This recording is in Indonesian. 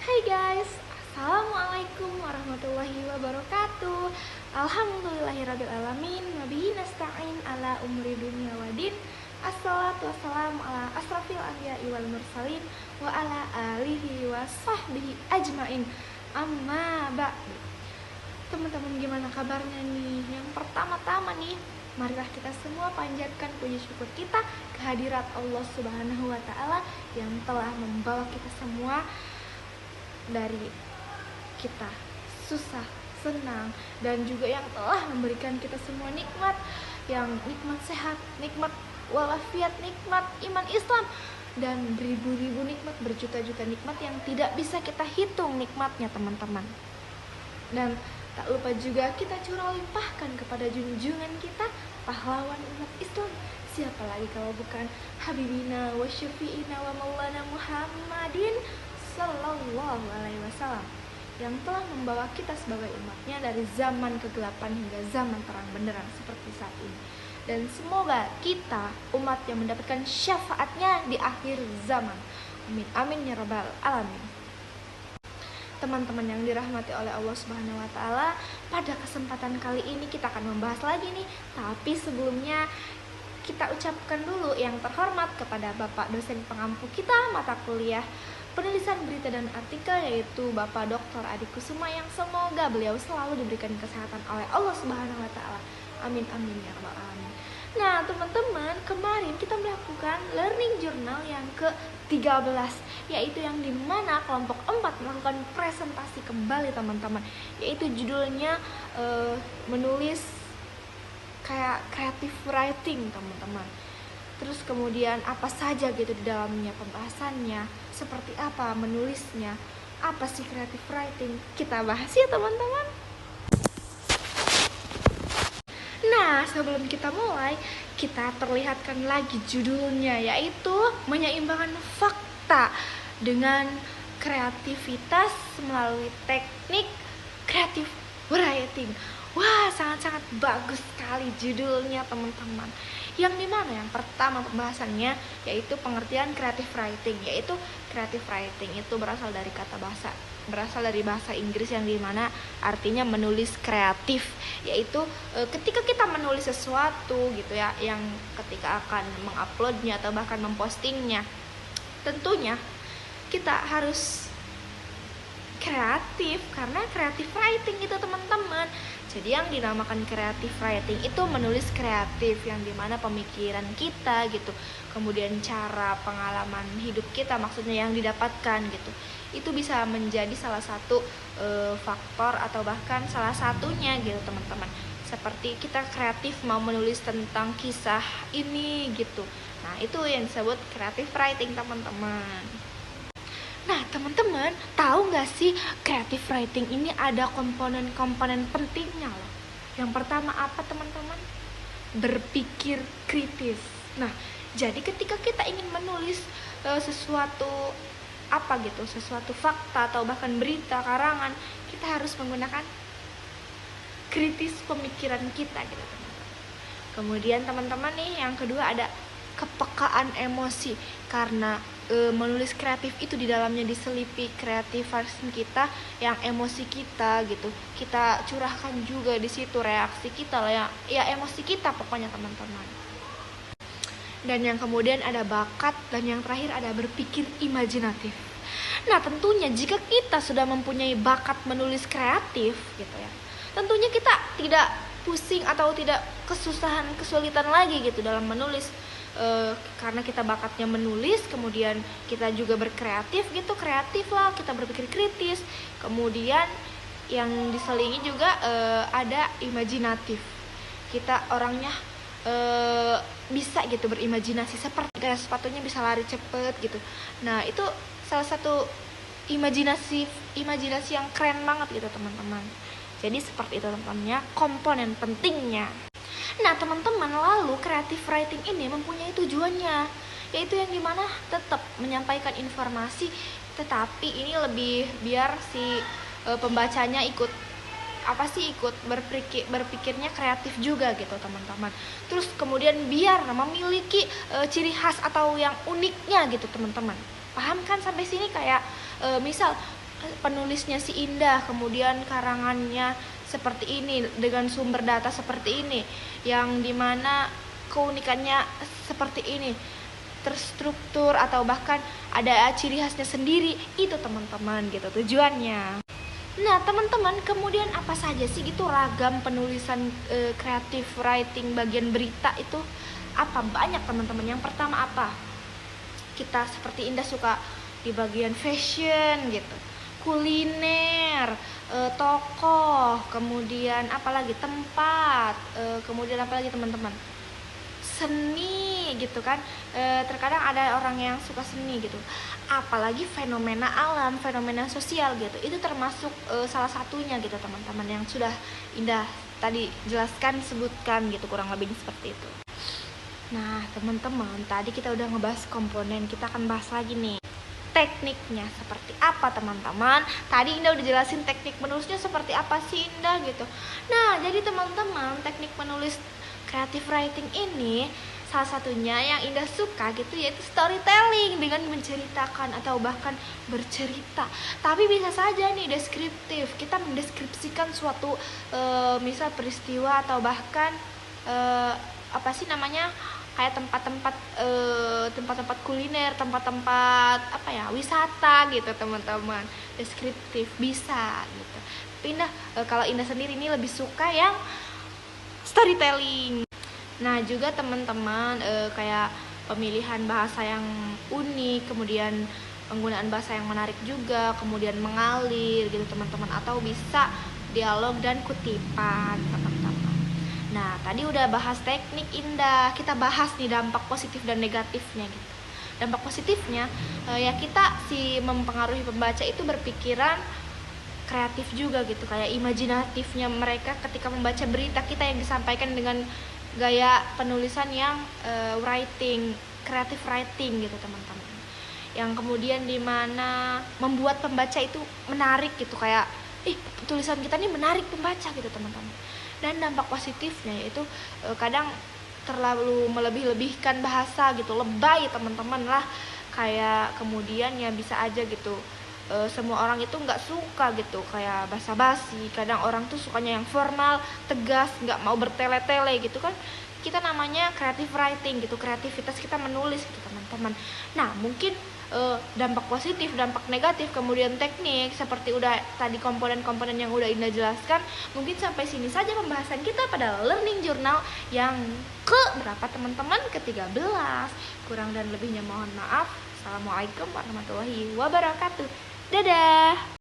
Hai guys, Assalamualaikum warahmatullahi wabarakatuh. Alhamdulillahirrabbilalamin. Wabihi nasta'in ala umri dunia wadin. Assalatu wassalamu ala asrafil anbiya'i wal mursalin wa ala alihi wa sahbihi ajmain. Amma ba'du. Teman-teman, gimana kabarnya nih? Yang pertama-tama nih, marilah kita semua panjatkan puji syukur kita kehadirat Allah Subhanahu wa Ta'ala yang telah membawa kita semua dari kita susah, senang, dan juga yang telah memberikan kita semua nikmat, yang nikmat sehat, nikmat walafiat, nikmat iman Islam, dan beribu-ribu nikmat, berjuta-juta nikmat yang tidak bisa kita hitung nikmatnya, teman-teman. Dan tak lupa juga kita curah limpahkan kepada junjungan kita, pahlawan umat Islam. Siapa lagi kalau bukan Habibina wa Syafi'ina wa Maulana Muhammadin Sallallahu Alaihi Wasallam, yang telah membawa kita sebagai umatnya dari zaman kegelapan hingga zaman terang benderang seperti saat ini. Dan semoga kita umat yang mendapatkan syafaatnya di akhir zaman. Amin amin ya rabbal alamin. Teman-teman yang dirahmati oleh Allah Subhanahu wa Ta'ala, pada kesempatan kali ini kita akan membahas lagi nih. Tapi sebelumnya kita ucapkan dulu yang terhormat kepada Bapak dosen pengampu kita mata kuliah penulisan berita dan artikel, yaitu Bapak Dr. Adi Kusuma, yang semoga beliau selalu diberikan kesehatan oleh Allah Subhanahu wa Ta'ala. Amin amin ya rabbal alamin. Nah, teman-teman, kemarin kita melakukan learning journal yang ke-13, yaitu yang dimana kelompok 4 melakukan presentasi kembali, teman-teman, yaitu judulnya menulis kayak creative writing, teman-teman. Terus kemudian apa saja gitu di dalamnya, pembahasannya, seperti apa menulisnya, apa sih creative writing, kita bahas ya, teman-teman. Nah, sebelum kita mulai, kita perlihatkan lagi judulnya, yaitu menyeimbangkan fakta dengan kreativitas melalui teknik creative writing. Wah, sangat-sangat bagus sekali judulnya, teman-teman. Yang dimana yang pertama pembahasannya yaitu pengertian creative writing, yaitu creative writing itu berasal dari bahasa Inggris yang dimana artinya menulis kreatif, yaitu ketika kita menulis sesuatu gitu ya, yang ketika akan menguploadnya atau bahkan mempostingnya, tentunya kita harus kreatif, karena creative writing itu, teman-teman. Jadi yang dinamakan creative writing itu menulis kreatif, yang dimana pemikiran kita gitu, kemudian cara pengalaman hidup kita, maksudnya yang didapatkan gitu, itu bisa menjadi salah satu faktor atau bahkan salah satunya gitu, teman-teman. Seperti kita kreatif mau menulis tentang kisah ini gitu. Nah, itu yang disebut creative writing, teman-teman. Nah, teman-teman, tahu nggak sih creative writing ini ada komponen-komponen pentingnya loh. Yang pertama apa, teman-teman? Berpikir kritis. Nah, jadi ketika kita ingin menulis sesuatu sesuatu fakta atau bahkan berita, karangan, kita harus menggunakan kritis pemikiran kita gitu, teman-teman. Kemudian teman-teman nih, yang kedua ada kepekaan emosi, karena menulis kreatif itu di dalamnya diselipi kreativitas kita, yang emosi kita gitu, kita curahkan juga di situ, reaksi kita lah ya emosi kita pokoknya, teman-teman. Dan yang kemudian ada bakat, dan yang terakhir ada berpikir imajinatif. Nah, tentunya jika kita sudah mempunyai bakat menulis kreatif gitu ya, tentunya kita tidak pusing atau tidak kesulitan lagi gitu dalam menulis. Karena kita bakatnya menulis, kemudian kita juga berkreatif gitu, kreatif lah, kita berpikir kritis, kemudian yang diselingi juga ada imajinatif, kita orangnya bisa gitu berimajinasi, seperti kayak sepatunya bisa lari cepet gitu. Nah, itu salah satu imajinasi yang keren banget gitu, teman-teman. Jadi seperti itu, teman-temannya, komponen pentingnya. Nah, teman-teman, lalu creative writing ini mempunyai tujuannya, yaitu yang dimana tetap menyampaikan informasi, tetapi ini lebih biar si pembacanya ikut berpikirnya kreatif juga gitu, teman-teman. Terus kemudian biar memiliki ciri khas atau yang uniknya gitu, teman-teman. Paham kan sampai sini? Kayak misal penulisnya si Indah, kemudian karangannya seperti ini dengan sumber data seperti ini, yang dimana keunikannya seperti ini, terstruktur atau bahkan ada ciri khasnya sendiri, itu teman-teman gitu tujuannya. Nah teman-teman, kemudian apa saja sih gitu ragam penulisan creative writing bagian berita itu? Apa banyak teman-teman. Yang pertama apa? Kita seperti Indah suka di bagian fashion gitu, kuliner, tokoh, kemudian apalagi tempat, kemudian apalagi teman-teman, seni gitu kan. Terkadang ada orang yang suka seni gitu, apalagi fenomena alam, fenomena sosial gitu, itu termasuk salah satunya gitu teman-teman, yang sudah Indah tadi jelaskan, sebutkan gitu, kurang lebih seperti itu. Nah teman-teman, tadi kita udah ngebahas komponen, kita akan bahas lagi nih tekniknya seperti apa teman-teman. Tadi Indah udah jelasin teknik menulisnya seperti apa sih Indah gitu. Nah jadi teman-teman, teknik menulis creative writing ini salah satunya yang Indah suka gitu, yaitu storytelling dengan menceritakan atau bahkan bercerita. Tapi bisa saja nih deskriptif, kita mendeskripsikan suatu misal peristiwa atau bahkan apa sih namanya, kayak tempat-tempat kuliner, tempat-tempat apa ya, wisata gitu teman-teman. Deskriptif bisa gitu. Tapi Indah kalau Indah sendiri ini lebih suka yang storytelling. Nah juga teman-teman kayak pemilihan bahasa yang unik, kemudian penggunaan bahasa yang menarik juga, kemudian mengalir gitu teman-teman, atau bisa dialog dan kutipan teman-teman. Nah tadi udah bahas teknik Indah, kita bahas nih dampak positif dan negatifnya gitu. Dampak positifnya ya kita si mempengaruhi pembaca itu berpikiran kreatif juga gitu, kayak imajinatifnya mereka ketika membaca berita kita yang disampaikan dengan gaya penulisan yang creative writing gitu teman-teman, yang kemudian dimana membuat pembaca itu menarik gitu, kayak tulisan kita ini menarik pembaca gitu teman-teman. Dan dampak positifnya yaitu kadang terlalu melebih-lebihkan bahasa gitu, lebay teman-teman lah, kayak kemudian ya bisa aja gitu semua orang itu nggak suka gitu kayak basa-basi. Kadang orang tuh sukanya yang formal, tegas, nggak mau bertele-tele gitu kan. Kita namanya creative writing gitu, kreativitas kita menulis gitu teman-teman. Nah mungkin dampak positif, dampak negatif, kemudian teknik seperti udah tadi komponen-komponen yang udah Indah jelaskan. Mungkin sampai sini saja pembahasan kita pada learning journal yang ke berapa teman-teman, ke-13. Kurang dan lebihnya mohon maaf. Assalamualaikum warahmatullahi wabarakatuh. Dadah.